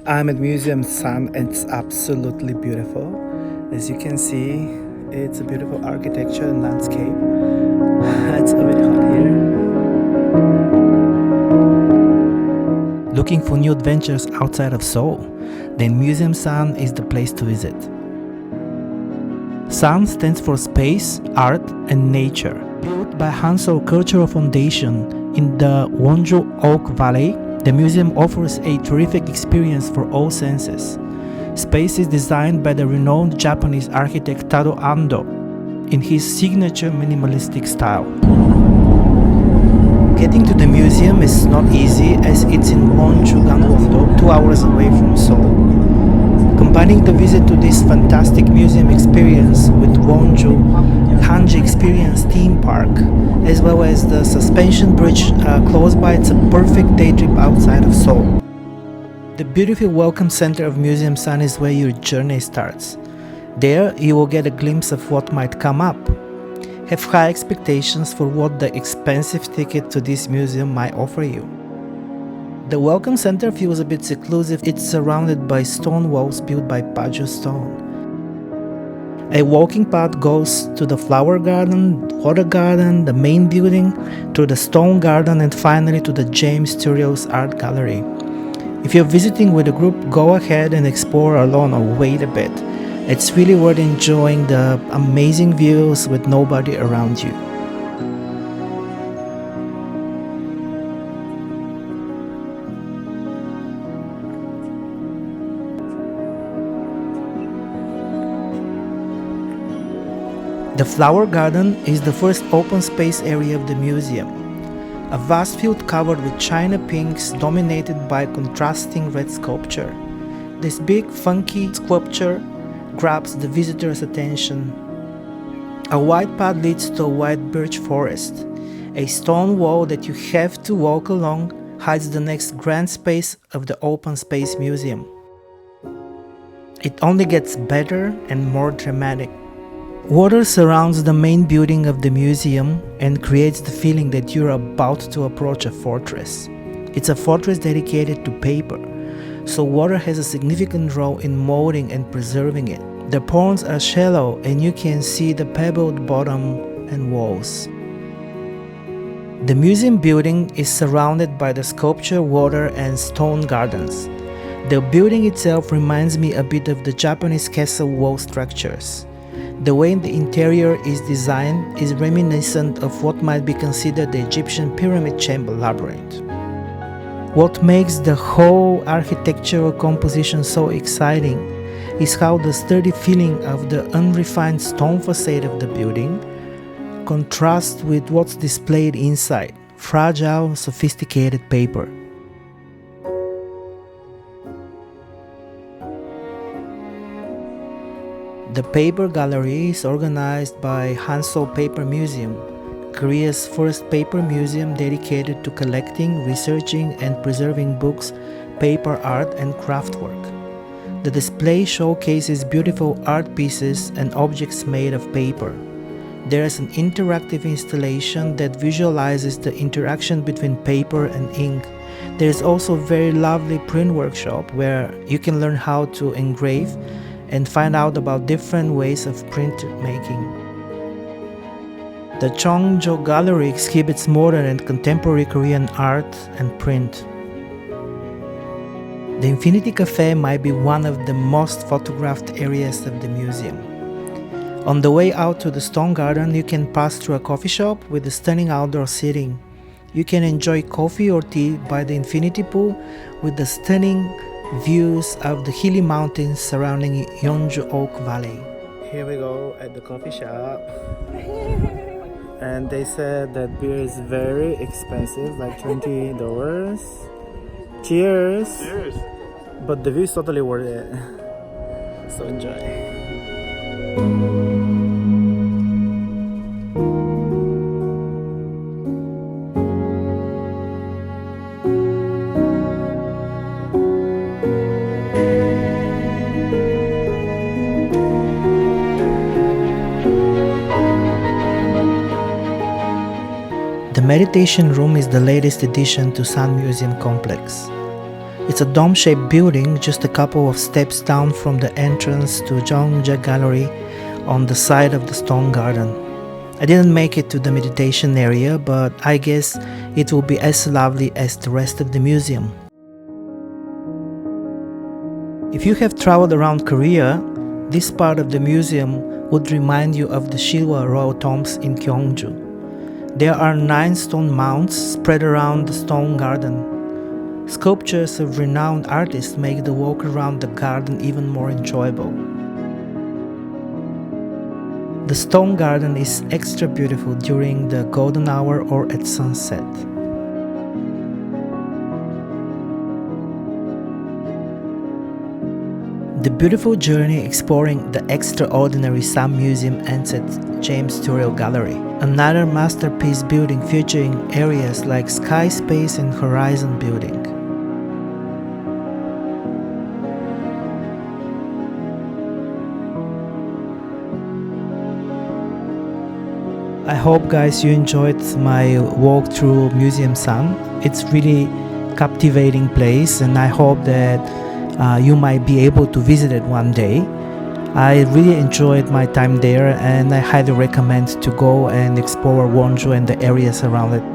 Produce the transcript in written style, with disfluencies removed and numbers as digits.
I'm at Museum Sun. It's absolutely beautiful. As you can see, it's a beautiful architecture and landscape. It's a bit hot here. Looking for new adventures outside of Seoul? Then Museum Sun is the place to visit. Sun stands for Space, Art and Nature. Built by Hansol Cultural Foundation in the Wonju Oak Valley, the museum offers a terrific experience for all senses. Space is designed by the renowned Japanese architect Tadao Ando in his signature minimalistic style. Getting to the museum is not easy as it's in Wonju, Gangwon-do, 2 hours away from Seoul. Combining the visit to this fantastic museum experience with Wonju Hanji Experience theme park, as well as the suspension bridge close by, it's a perfect day trip outside of Seoul. The beautiful welcome center of Museum Sun is where your journey starts. There you will get a glimpse of what might come up. Have high expectations for what the expensive ticket to this museum might offer you. The Welcome Center feels a bit seclusive. It's surrounded by stone walls built by Paju stone. A walking path goes to the flower garden, water garden, the main building, to the stone garden, and finally to the James Turrell's art gallery. If you're visiting with a group, go ahead and explore alone or wait a bit. It's really worth enjoying the amazing views with nobody around you. The flower garden is the first open space area of the museum. A vast field covered with china pinks dominated by contrasting red sculpture. This big funky sculpture grabs the visitor's attention. A wide path leads to a wide birch forest. A stone wall that you have to walk along hides the next grand space of the open space museum. It only gets better and more dramatic. Water surrounds the main building of the museum and creates the feeling that you're about to approach a fortress. It's a fortress dedicated to paper, so water has a significant role in molding and preserving it. The ponds are shallow and you can see the pebbled bottom and walls. The museum building is surrounded by the sculpture, water and stone gardens. The building itself reminds me a bit of the Japanese castle wall structures. The way the interior is designed is reminiscent of what might be considered the Egyptian pyramid chamber labyrinth. What makes the whole architectural composition so exciting is how the sturdy feeling of the unrefined stone facade of the building contrasts with what's displayed inside, fragile, sophisticated paper. The paper gallery is organized by Hansol Paper Museum, Korea's first paper museum dedicated to collecting, researching, and preserving books, paper art, and craftwork. The display showcases beautiful art pieces and objects made of paper. There is an interactive installation that visualizes the interaction between paper and ink. There is also a very lovely print workshop where you can learn how to engrave and find out about different ways of print making. The Cheongjo gallery exhibits modern and contemporary Korean art and print. The Infinity Cafe might be one of the most photographed areas of the museum. On the way out to the Stone Garden, you can pass through a coffee shop with a stunning outdoor seating. You can enjoy coffee or tea by the infinity pool with the stunning views of the hilly mountains surrounding Wonju Oak Valley. Here we go at the coffee shop. And they said that beer is very expensive, like $20. Cheers! Cheers! But the view is totally worth it. So enjoy. The meditation room is the latest addition to Sun Museum Complex. It's a dome-shaped building just a couple of steps down from the entrance to Cheongjo Gallery on the side of the stone garden. I didn't make it to the meditation area, but I guess it will be as lovely as the rest of the museum. If you have traveled around Korea, this part of the museum would remind you of the Shilwa royal tombs in Cheongjo. There are 9 stone mounds spread around the stone garden. Sculptures of renowned artists make the walk around the garden even more enjoyable. The stone garden is extra beautiful during the golden hour or at sunset. The beautiful journey exploring the extraordinary Sun Museum ends at James Turrell Gallery, another masterpiece building featuring areas like Sky Space and Horizon Building. I hope guys you enjoyed my walk through Museum Sun. It's really captivating place, and I hope that you might be able to visit it one day. I really enjoyed my time there, and I highly recommend to go and explore Wonju and the areas around it.